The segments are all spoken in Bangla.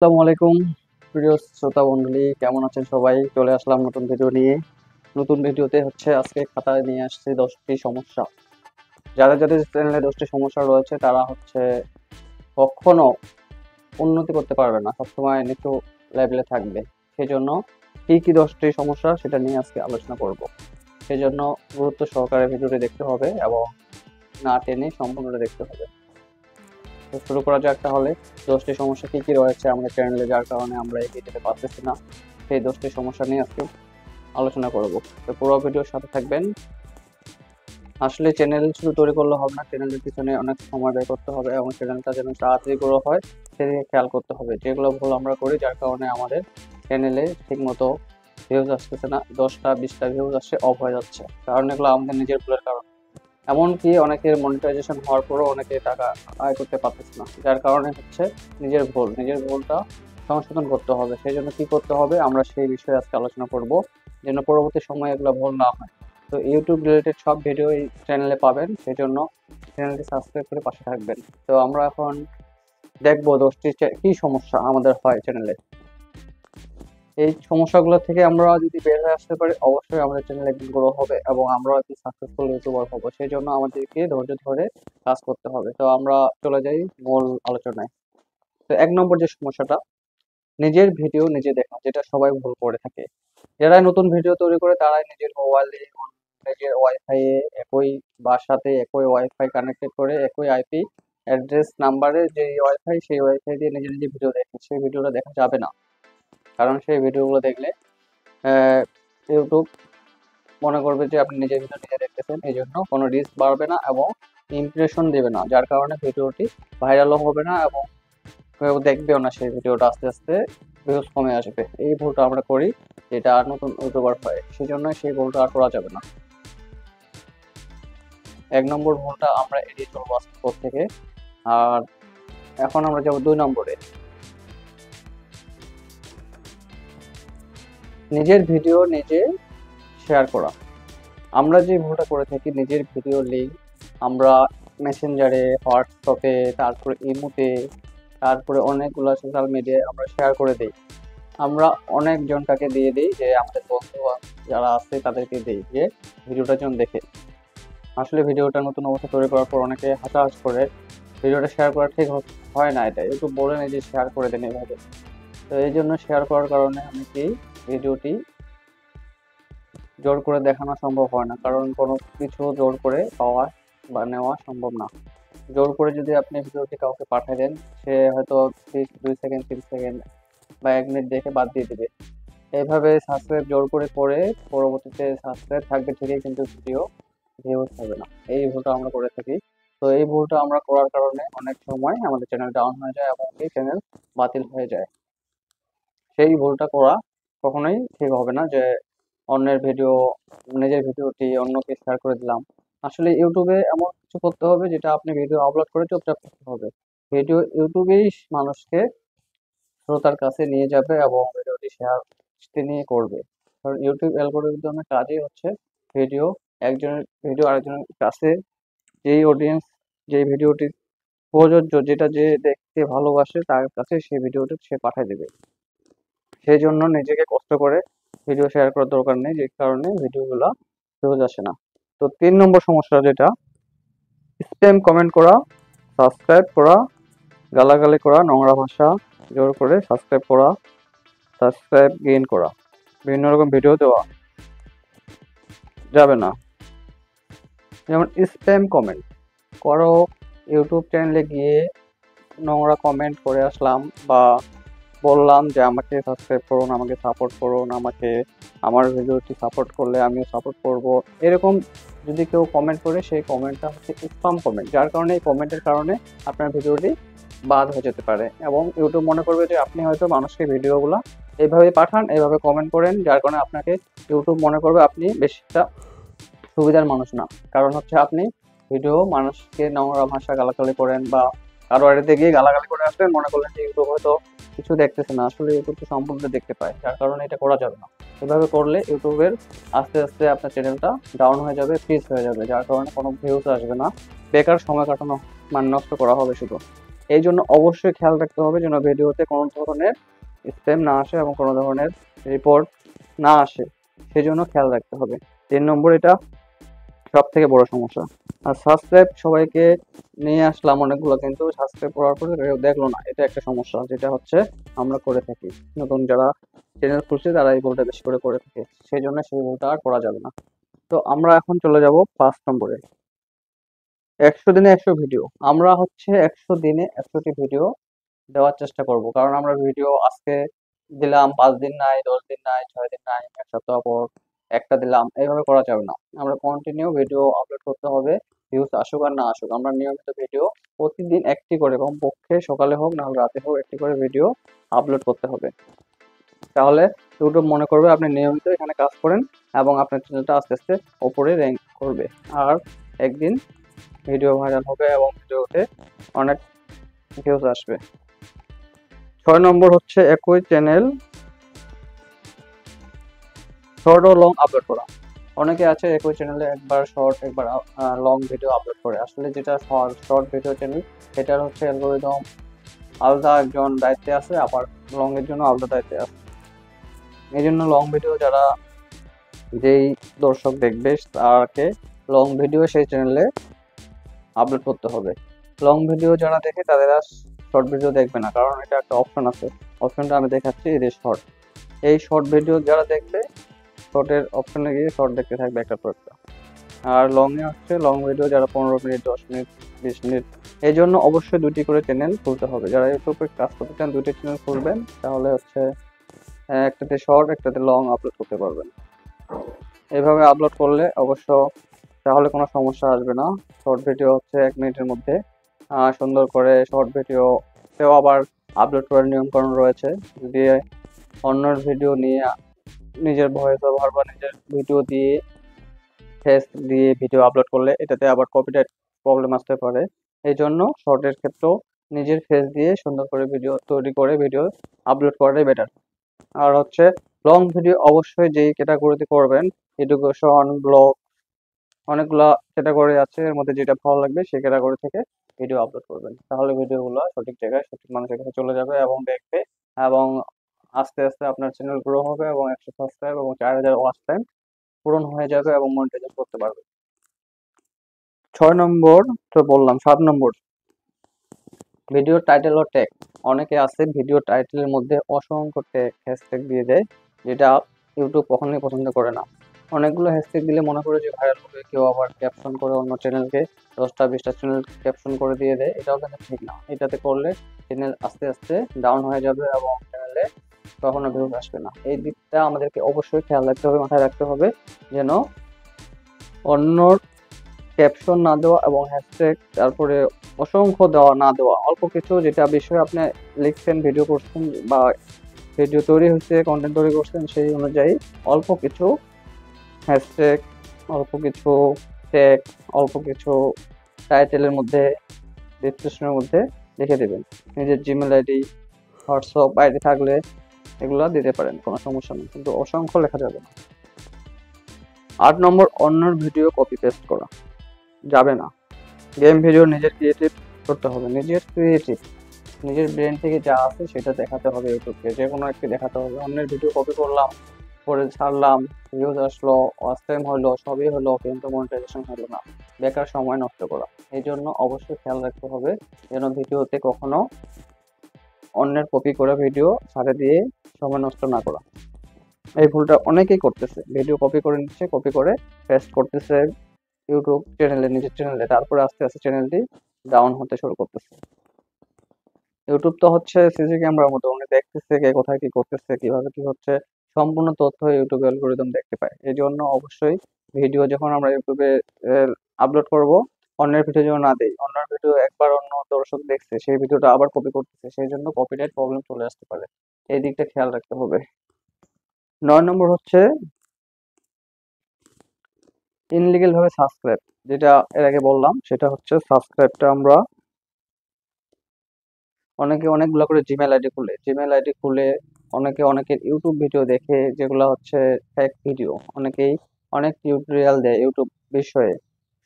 আসসালামু আলাইকুম প্রিয় শ্রোতা মণ্ডলী, কেমন আছেন সবাই? চলে আসলাম নতুন ভিডিও নিয়ে। নতুন ভিডিওতে আজকে খাতায় নিয়ে আসছি 10টি সমস্যা। যাদের চ্যানেলে 10টি সমস্যা রয়েছে তারা কখনো উন্নতি করতে পারবে না, সবসময় নিচু লেভেলে থাকবে। সেজন্য কি কি 10টি সমস্যা সেটা নিয়ে আজকে আলোচনা করব। সেজন্য গুরুত্ব সহকারে ভিডিওটি দেখতে হবে এবং না টেনে সম্পূর্ণটা দেখতে হবে। তো শুরু করা যাক তাহলে। 10টি সমস্যা কি কি রয়েছে আমাদের চ্যানেলে, যার কারণে আমরা এই ভিডিওতে পারতেছি না, সেই 10টি সমস্যা নিয়ে আজকে আলোচনা করব। তো পুরো ভিডিওর সাথে থাকবেন। আসলে চ্যানেল শুধু তৈরি করলে হবে না, চ্যানেলের পিছনে অনেক সময় ব্যয় করতে হবে এবং চ্যানেলটা যেন তাড়াতাড়ি গ্রো হয় সেদিকে খেয়াল করতে হবে। যেগুলো ভুল আমরা করি যার কারণে আমাদের চ্যানেলে ঠিকমতো ভিউজ আসতেছে না, 10টা 20টা ভিউজ আসছে অফ হয়ে যাচ্ছে, কারণ এগুলো আমাদের নিজের ভুলের কারণ। এমনকি অনেকের মনিটাইজেশন হওয়ার পরও অনেকে টাকা আয় করতে পারতেছে না, যার কারণে নিজের ভুলটা সংশোধন করতে হবে। সেই জন্য কি করতে হবে আমরা সেই বিষয়ে আজকে আলোচনা করব, যেন পরবর্তী সময়ে এগুলো ভুল না হয়। তো ইউটিউব রিলেটেড সব ভিডিও এই চ্যানেলে পাবেন, সেই জন্য চ্যানেলটি সাবস্ক্রাইব করে পাশে থাকবেন। তো আমরা এখন দেখবো 10টি কি সমস্যা আমাদের হয় চ্যানেলে। এই সমস্যাগুলো থেকে আমরা যদি বের হয়ে আসতে পারি অবশ্যই আমাদের চ্যানেল একদিন গ্রো হবে এবং আমরা একটি সাকসেসফুল ইউটিউবার হবো। সেই জন্য আমাদেরকে ধৈর্য ধরে কাজ করতে হবে। তো আমরা চলে যাই মূল আলোচনায়। তো 1 নম্বর যে সমস্যাটা, নিজের ভিডিও নিজে দেখা, যেটা সবাই ভুল করে থাকে। যারা নতুন ভিডিও তৈরি করে তারাই নিজের মোবাইলে নিজের ওয়াইফাই এ একই বাসাতে একই ওয়াইফাই কানেক্টেড করে একই আইপি অ্যাড্রেস নাম্বারে যে ওয়াইফাই, সেই ওয়াইফাই দিয়ে নিজে নিজে ভিডিও দেখে। সেই ভিডিওটা দেখা যাবে না, কারণ সেই ভিডিওগুলো দেখলে ইউটিউব মনে করবে যে আপনি নিজের ভিডিও নিজে দেখতেছেন, এই জন্য কোনো রিস্ক বাড়বে না এবং ইমপ্রেশন দেবে না, যার কারণে ভিডিওটি ভাইরালও হবে না এবং কেউ দেখবেও না। সেই ভিডিওটা আস্তে আস্তে ভিউজ কমে আসবে। এই ভুলটা আমরা করি, যেটা আর নতুন ইউটিউবার হয়, সেই জন্য সেই ভুলটা আর করা যাবে না। 1 নম্বর ভুলটা আমরা এড়িয়ে চলবো আজকের পর থেকে। আর এখন আমরা যাবো 2 নম্বরে, নিজের ভিডিও নিজে শেয়ার করা। আমরা যে ভুলটা করে থাকি, নিজের ভিডিও লিঙ্ক আমরা মেসেঞ্জারে, হোয়াটসঅ্যাপে, তারপরে ইমোতে, তারপরে অনেকগুলো সোশ্যাল মিডিয়ায় আমরা শেয়ার করে দিই। আমরা অনেকজনটাকে দিয়ে দিই, যে আমাদের বন্ধু যারা আছে তাদেরকে দিই যে ভিডিওটা যেন দেখে। আসলে ভিডিওটা নতুন অবস্থা তৈরি করার পর অনেকে হাসাহাস করে, ভিডিওটা শেয়ার করা ঠিক হয় না, এটা একটু বলে নেই যে শেয়ার করে দেন এভাবে। তো এই জন্য শেয়ার করার কারণে অনেকেই ভিডিওটি জোর করে দেখানো সম্ভব হয় না, কারণ কোনো কিছু জোর করে পাওয়া বা নেওয়া সম্ভব না। জোর করে যদি আপনি ভিডিওটি কাউকে পাঠিয়ে দেন, সে হয়তো 2 সেকেন্ড 3 সেকেন্ড বা 1 মিনিট দেখে বাদ দিয়ে দিবে। এইভাবে সাবস্ক্রাইব জোর করে পরবর্তীতে সাবস্ক্রাইব থাকবে ঠিকই, কিন্তু ভিডিও ভিউজ হবে না। এই ভুলটা আমরা করে থাকি। তো এই ভুলটা আমরা করার কারণে অনেক সময় আমাদের চ্যানেল ডাউন হয়ে যায় এবং এই চ্যানেল বাতিল হয়ে যায়। সেই ভুলটা করা কখনোই ঠিক হবে না, যে অন্যের ভিডিও, নিজের ভিডিওটি অন্যকে শেয়ার করে দিলাম। আসলে ইউটিউবে এমন কিছু করতে হবে যেটা আপনি ভিডিও আপলোড করে চুপচাপ থাকতে হবে। ভিডিও ইউটিউবেই মানুষকে শ্রোতার কাছে নিয়ে যাবে এবং ভিডিওটি শেয়ার তিনি করবে। কারণ ইউটিউব অ্যালগরিদমের কাজই হচ্ছে ভিডিও, একজনের ভিডিও আরেকজনের কাছে, যেই অডিয়েন্স, যেই ভিডিওটি প্রযোজ্য, যেটা যে দেখতে ভালোবাসে তার কাছে সেই ভিডিওটি সে পাঠিয়ে দেবে। সেই জন্য নিজেকে কষ্ট করে ভিডিও শেয়ার করার দরকার নেই, যে কারণে ভিডিওগুলো ভিউজ আসে না। তো 3 নম্বর সমস্যা যেটা, স্প্যাম কমেন্ট করা, সাবস্ক্রাইব করা, গালাগালি করা, নোংরা ভাষা জোর করে সাবস্ক্রাইব করা, সাবস্ক্রাইব গেইন করা, বিভিন্ন রকম ভিডিও দেওয়া যাবে না। যেমন স্প্যাম কমেন্ট করো, ইউটিউব চ্যানেলে গিয়ে নোংরা কমেন্ট করে আসলাম বা বললাম যে আমাকে সাবস্ক্রাইব করুন, আমাকে সাপোর্ট করুন, আমাকে আমার ভিডিওটি সাপোর্ট করলে আমিও সাপোর্ট করব, এরকম যদি কেউ কমেন্ট করে, সেই কমেন্টটা হচ্ছে স্প্যাম কমেন্ট, যার কারণে এই কমেন্টের কারণে আপনার ভিডিওটি বাদ হয়ে যেতে পারে এবং ইউটিউব মনে করবে যে আপনি হয়তো মানুষকে ভিডিওগুলো এইভাবে পাঠান, এইভাবে কমেন্ট করেন, যার কারণে আপনাকে ইউটিউব মনে করবে আপনি বেশিটা সুবিধার মানুষ না। কারণ হচ্ছে আপনি ভিডিও মানুষকে নোংরা ভাষা গালাগালি করেন বা কারো বাড়িতে গিয়ে গালাগালি করে আসবেন, মনে করলেন যে ইউটিউব হয়তো কিছু দেখতেছে না, আসলে ইউটিউব তো সম্পূর্ণ দেখতে পায়, যার কারণে এটা করা যাবে না। এভাবে করলে ইউটিউবের আস্তে আস্তে আপনার চ্যানেলটা ডাউন হয়ে যাবে, ফ্রিজ হয়ে যাবে, যার কারণে কোনো ভিউজ আসবে না, বেকার সময় কাটানো, মানে নষ্ট করা হবে শুধু। এই জন্য অবশ্যই খেয়াল রাখতে হবে যেন ভিডিওতে কোনো ধরনের স্প্যাম না আসে এবং কোনো ধরনের রিপোর্ট না আসে, সেই জন্য খেয়াল রাখতে হবে। 3 নম্বর, এটা সব থেকে বড় সমস্যা। আর সাবস্ক্রাইব সবাইকে নিয়ে আসলাম অনেকগুলো, কিন্তু সাবস্ক্রাইব করার পরে কেউ দেখলো না, এটা একটা সমস্যা যেটা হচ্ছে আমরা করে থাকি। নতুন যারা চ্যানেল খুলছে তারা এই ভুলটা বেশি করে থাকে, সেই জন্য সেই ভুলটা আর করা যাবে না। তো আমরা এখন চলে যাব 5 নম্বরে, 100 দিনে 100 ভিডিও। আমরা হচ্ছে 100 দিনে 100টি ভিডিও দেওয়ার চেষ্টা করব, কারণ আমরা ভিডিও আজকে দিলাম, 5 দিন নাই, 10 দিন নাই, 6 দিন নাই, এক সপ্তাহ পর একটা দিলাম, এইভাবে করা যাবে না। আমরা কন্টিনিউ ভিডিও আপলোড করতে হবে, ভিউজ আসুক আর না আসুক। আমরা নিয়মিত ভিডিও প্রতিদিন একটি করে, কমপক্ষে সকালে হোক না হলে রাতে হোক, একটি করে ভিডিও আপলোড করতে হবে। তাহলে ইউটিউব মনে করবে আপনি নিয়মিত এখানে কাজ করেন এবং আপনার চ্যানেলটা আস্তে আস্তে ওপরে র্যাঙ্ক করবে, আর একদিন ভিডিও ভাইরাল হবে এবং ভিডিওতে অনেক ভিউজ আসবে। 6 নম্বর হচ্ছে একই চ্যানেল শর্ট ও লং আপলোড করা। অনেকে আছে একই চ্যানেলে একবার শর্ট একবার লং ভিডিও আপলোড করে। আসলে যেটা শর্ট ভিডিও চ্যানেল, সেটার হচ্ছে অ্যালগোরিদম আলাদা একজন দায়িত্বে আছে, আবার লং এর জন্য আলাদা দায়িত্বে আছে। এই জন্য লং ভিডিও যারা, যেই দর্শক দেখবে তাকে লং ভিডিও সেই চ্যানেলে আপলোড করতে হবে। লং ভিডিও যারা দেখে তাদের আর শর্ট ভিডিও দেখবে না, কারণ এটা একটা অপশন আছে, অপশনটা আমি দেখাচ্ছি, এই যে শর্ট। এই শর্ট ভিডিও যারা দেখবে শর্টের অপশনে গিয়ে শর্ট দেখতে থাকবে একটা পর একটা। আর লং এ হচ্ছে লং ভিডিও যারা 15 মিনিট, 10 মিনিট, 20 মিনিট। এই জন্য অবশ্যই দুটি করে চ্যানেল খুলতে হবে। যারা ইউটিউবে কাজ করতে চান দুটি চ্যানেল খুলবেন, তাহলে হচ্ছে একটাতে শর্ট একটাতে লং আপলোড করতে পারবেন। এইভাবে আপলোড করলে অবশ্য তাহলে কোনো সমস্যা আসবে না। শর্ট ভিডিও হচ্ছে 1 মিনিটের মধ্যে সুন্দর করে শর্ট ভিডিও তেও আবার আপলোড করার নিয়মকানুন রয়েছে। যদি অন্যের ভিডিও নিয়ে নিজের ভয়েস ওভার বা নিজের ভিডিও দিয়ে ফেস দিয়ে ভিডিও আপলোড করলে এটাতে আবার কপিরাইট প্রবলেম আসতে পারে। এই জন্য শর্টের ক্ষেত্রেও নিজের ফেস দিয়ে সুন্দর করে ভিডিও তৈরি করে ভিডিও আপলোড করাটাই বেটার। আর হচ্ছে লং ভিডিও অবশ্যই যেই ক্যাটাগরিতে করবেন, এডুকেশন, ব্লগ, অনেকগুলা ক্যাটাগরি আছে, এর মধ্যে যেটা ভালো লাগবে সেই ক্যাটাগরি থেকে ভিডিও আপলোড করবেন। তাহলে ভিডিওগুলো সঠিক জায়গায় সঠিক মানুষের কাছে চলে যাবে এবং দেখবে, এবং আস্তে আস্তে আপনার চ্যানেল গ্রো হবে এবং 100 সাবস্ক্রাইব এবং 4000 ওয়াচ টাইম পূরণ হয়ে যাবে এবং মনিটাইজেশন করতে পারবে। 6 নম্বর তো বললাম। 7 নম্বর, ভিডিও টাইটেল ও ট্যাগ। অনেকে আছে ভিডিও টাইটেলের মধ্যে অসংখ্য হ্যাশট্যাগ দিয়ে দেয়, যেটা ইউটিউব কখনোই পছন্দ করে না। অনেকগুলো হ্যাশট্যাগ দিলে মনে করে যে ভাইরাল হবে, কেউ আবার ক্যাপশন করে অন্য চ্যানেলকে 10টা 20টা চ্যানেল ক্যাপশন করে দিয়ে দেয়, এটাও কিন্তু ঠিক না। এটাতে করলে চ্যানেল আস্তে আস্তে ডাউন হয়ে যাবে এবং চ্যানেলে কখনো ভিউজ আসবে না। এই দিকটা আমাদেরকে অবশ্যই খেয়াল রাখতে হবে, মাথায় রাখতে হবে, যেন অন্য ক্যাপশন না দেওয়া এবং হ্যাশট্যাগ তারপরে অসংখ্য দেওয়া না দেওয়া, অল্প কিছু যেটা বিষয়ে আপনি লিখছেন, ভিডিও করছেন বা ভিডিও তৈরি হচ্ছে, কন্টেন্ট তৈরি করছেন, সেই অনুযায়ী অল্প কিছু হ্যাশট্যাগ, অল্প কিছু ট্যাগ, অল্প কিছু টাইটেলের মধ্যে, ডিসক্রিপশনের মধ্যে লিখে দেবেন। নিজের জিমেল আইডি, হোয়াটসঅ্যাপ আইডি থাকলে এগুলো দিতে পারেন, কোনো সমস্যা নেই, কিন্তু অসংখ্য লেখা যাবে না। 8 নম্বর, অন্যের ভিডিও কপি পেস্ট করা যাবে না। গেম ভিডিও নিজের ক্রিয়েটিভ করতে হবে, নিজের ক্রিয়েটিভ, নিজের ব্রেন থেকে যা আছে সেটা দেখাতে হবে ইউটিউবকে, যে কোনো একটি দেখাতে হবে। অন্যের ভিডিও কপি করলাম, করে ছাড়লাম, ভিউজ আসলো, ওয়াচ টাইম হলো, সবই হলো, কিন্তু মনিটাইজেশন হলো না, বেকার সময় নষ্ট করা। এই জন্য অবশ্যই খেয়াল রাখতে হবে যেন ভিডিওতে কখনো অন্যের কপি করে ভিডিও ছাড়ে দিয়ে সময় নষ্ট না করা। এই ভুলটা অনেকেই করতেছে, ভিডিও কপি করে নিচ্ছে, কপি করে পেস্ট করতেছে ইউটিউব চ্যানেলে, নিজের চ্যানেলে, তারপরে আস্তে আস্তে চ্যানেলটি ডাউন হতে শুরু করতেছে। ইউটিউব তো হচ্ছে সিসি ক্যামেরার মতো, উনি দেখতেছে কে কোথায় কি করতেছে, কিভাবে কি হচ্ছে, সম্পূর্ণ তথ্য ইউটিউব অ্যালগোরিদম দেখতে পায়। এই জন্য অবশ্যই ভিডিও যখন আমরা ইউটিউবে আপলোড করব, অন্যের ভিডিও যেন না দেই। অন্যের ভিডিও একবার অন্য দর্শক দেখছে, সেই ভিডিওটা আবার কপি করতেছে, সেই জন্য কপিরাইট প্রবলেম চলে আসতে পারে। এই দিকটা খেয়াল রাখতে হবে। 9 নম্বর হচ্ছে ইনলিগেল ভাবে সাবস্ক্রাইব। যেটা এর আগে বললাম, সেটা হচ্ছে সাবস্ক্রাইবটা আমরা অনেকে অনেকগুলো করে জিমেল আইডি খুলে অনেকে অনেকের ইউটিউব ভিডিও দেখে, যেগুলো হচ্ছে ফেক ভিডিও। অনেকেই অনেক টিউটোরিয়াল দেয় ইউটিউব বিষয়ে,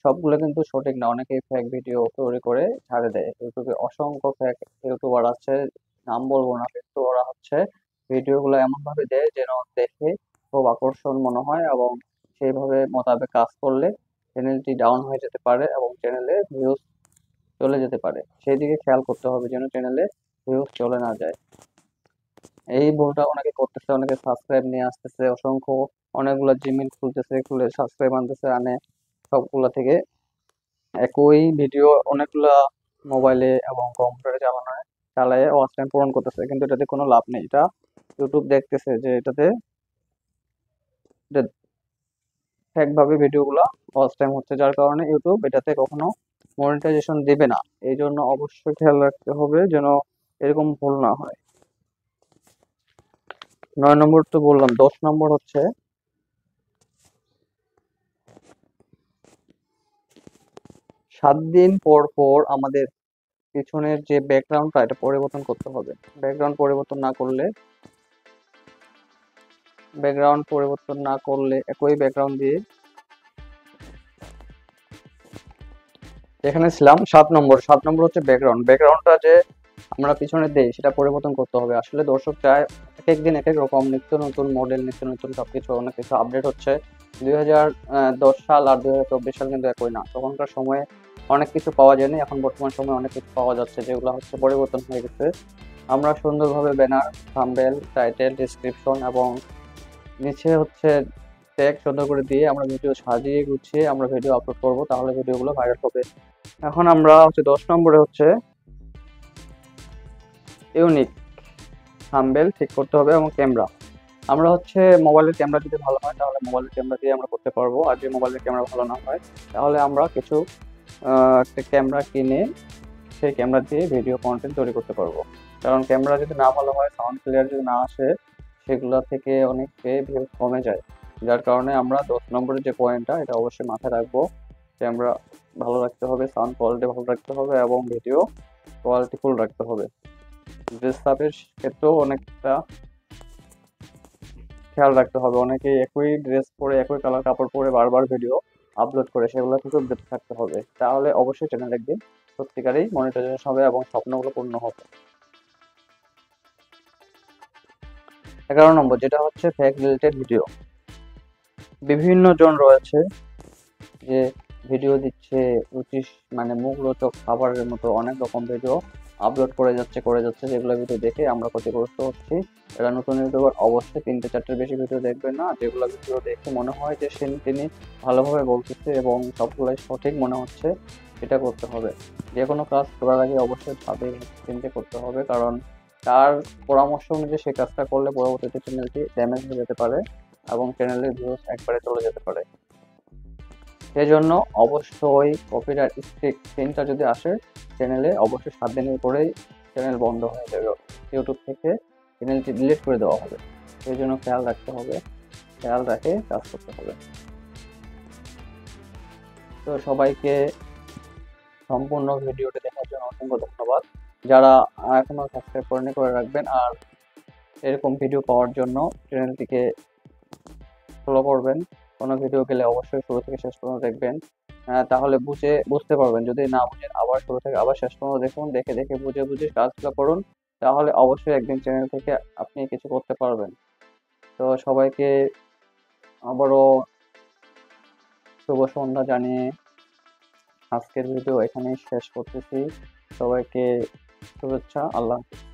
সবগুলো কিন্তু সঠিক না, অনেকেই ফেক ভিডিও তৈরি করে ছাড়ে দেয় ইউটিউবে। অসংখ্য ফেক ইউটিউবার আছে, নাম বলবো না, কিন্তু ওরা হচ্ছে ভিডিওগুলো এমন ভাবে দেয় যেন দেখে খুব আকর্ষণ মনে হয়, এবং সেইভাবে মোতাবেক কাজ করলে চ্যানেলটি ডাউন হয়ে যেতে পারে এবং চ্যানেলে ভিউজ চলে যেতে পারে। সেই দিকে খেয়াল করতে হবে যেন চ্যানেলে ভিউজ চলে না যায়। এই ভুলটা অনেকে করতেছে, অনেকে সাবস্ক্রাইব নিয়ে আসতেছে অসংখ্য, অনেকগুলো জিমেইল খুলতেছে, খুলে সাবস্ক্রাইব আনতেছে, আনে সবগুলা থেকে একই ভিডিও অনেকগুলা মোবাইলে এবং কম্পিউটারে চালায় ওয়াচ টাইম পূরণ করতেছে, কিন্তু এটাতে কোনো লাভ নেই। এটা ইউটিউব দেখতেছে যে এটাতে ফেক ভাবে ভিডিওগুলো ওয়াচ টাইম হচ্ছে, যার কারণে ইউটিউব এটাতে কখনো মনিটাইজেশন দিবে না। এই জন্য অবশ্যই খেয়াল রাখতে হবে যেন এরকম ভুল না হয়। 9 নম্বর তো বললাম, 10 নম্বর হচ্ছে 7 দিন পর পর আমাদের পিছনের যে ব্যাকগ্রাউন্ডটা এটা পরিবর্তন করতে হবে। ব্যাকগ্রাউন্ড পরিবর্তন না করলে একই ব্যাকগ্রাউন্ড দিয়ে এখানে ছিলাম। 7 নম্বর হচ্ছে ব্যাকগ্রাউন্ডটা যে আমরা পিছনে দেই সেটা পরিবর্তন করতে হবে। আসলে দর্শক চায় এক এক দিন এক এক রকম নিত্য নতুন মডেল, নিত্য নতুন সবকিছু, অনেক কিছু আপডেট হচ্ছে। 2010 সাল আর 2024 সাল কিন্তু একই না। তখনকার সময়ে অনেক কিছু পাওয়া যায়নি, এখন বর্তমান সময়ে অনেক কিছু পাওয়া যাচ্ছে যেগুলো হচ্ছে পরিবর্তন হয়ে গেছে। আমরা সুন্দরভাবে ব্যানার, থাম্বনেল, টাইটেল, ডেসক্রিপশন এবং নিচে হচ্ছে ট্যাগ সুন্দর করে দিয়ে আমরা ভিডিও সাজিয়ে গুছিয়ে আমরা ভিডিও আপলোড করব, তাহলে ভিডিওগুলো ভাইরাল হবে। এখন আমরা হচ্ছে 10 নম্বরে হচ্ছে ইউনিক থাম্বনেল ঠিক করতে হবে এবং ক্যামেরা। আমরা হচ্ছে মোবাইলের ক্যামেরা যদি ভালো হয় তাহলে মোবাইলের ক্যামেরা দিয়ে আমরা করতে পারবো, আর যদি মোবাইলের ক্যামেরা ভালো না হয় তাহলে আমরা কিছু একটা ক্যামেরা কিনে সেই ক্যামেরা দিয়ে ভিডিও কন্টেন্ট তৈরি করতে পারবো। কারণ ক্যামেরা যদি না ভালো হয়, সাউন্ড ক্লিয়ার যদি না আসে, সেগুলো থেকে অনেকে ভিউজ কমে যায়। যার কারণে আমরা 10 নম্বরের যে পয়েন্টটা এটা অবশ্যই মাথায় রাখবো, ক্যামেরা ভালো রাখতে হবে, সাউন্ড কোয়ালিটি ভালো রাখতে হবে এবং ভিডিও কোয়ালিটি ফুল রাখতে হবে। ড্রেস আপের ক্ষেত্রেও অনেকটা খেয়াল রাখতে হবে। অনেকেই একই ড্রেস পরে, একই কালার কাপড় পরে বারবার ভিডিও আপলোড করে, সেগুলো থেকে বিরত থাকতে হবে। তাহলে অবশ্যই চ্যানেল একদিন সত্যিকারেই মনিটাইজেশন হবে এবং স্বপ্নগুলো পূর্ণ হবে। 11 নম্বর যেটা হচ্ছে ফেক রিলেটেড ভিডিও। বিভিন্ন জন রয়েছে যে ভিডিও দিচ্ছে রুচি, মানে মুখরোচক খাবারের মতো অনেক রকম ভিডিও আপলোড করে যাচ্ছে, যেগুলো ভিডিও দেখে আমরা ক্ষতিগ্রস্ত হচ্ছি। এরা নতুন ইউটিউবার অবশ্যই 3-4টের বেশি ভিডিও দেখবেন না। যেগুলো ভিডিও দেখে মনে হয় যে তিনি ভালোভাবে বলতেছে এবং সবগুলাই সঠিক মনে হচ্ছে, এটা করতে হবে। যে কোনো কাজ করার আগে অবশ্যই ভাবে চিন্তে করতে হবে, কারণ তার পরামর্শ অনুযায়ী সে কাজটা করলে পরবর্তীতে চ্যানেলটি ড্যামেজ হয়ে যেতে পারে এবং চ্যানেলের ভিউজ একবারে চলে যেতে পারে। সেজন্য অবশ্যই কপিরাইট স্ট্রাইক সিনটা যদি আসে চ্যানেলে, অবশ্যই 7 দিনের পরেই চ্যানেল বন্ধ হয়ে যাবে, ইউটিউব থেকে চ্যানেলটি ডিলিট করে দেওয়া হবে। সেই জন্য খেয়াল রাখতে হবে, খেয়াল রেখে কাজ করতে হবে। তো সবাইকে সম্পূর্ণ ভিডিওটি দেখার জন্য অসংখ্য ধন্যবাদ। যারা এখনো সাবস্ক্রাইব করেনি করে রাখবেন, আর এরকম ভিডিও পাওয়ার জন্য চ্যানেলটিকে ফলো করবেন। কোনো ভিডিও গেলে অবশ্যই শুরু থেকে শেষ পর্যন্ত দেখবেন, তাহলে বুঝতে পারবেন। যদি না বুঝেন আবার শুরু থেকে আবার শেষ পর্যন্ত দেখুন, দেখে দেখে বুঝে বুঝে কাজগুলো করুন, তাহলে অবশ্যই একদিন চ্যানেল থেকে আপনি কিছু করতে পারবেন। তো সবাইকে আবারও শুভ সন্ধ্যা জানিয়ে আজকের ভিডিও এখানেই শেষ করতেছি। সবাইকে শুভেচ্ছা, আল্লাহ হাফেজ।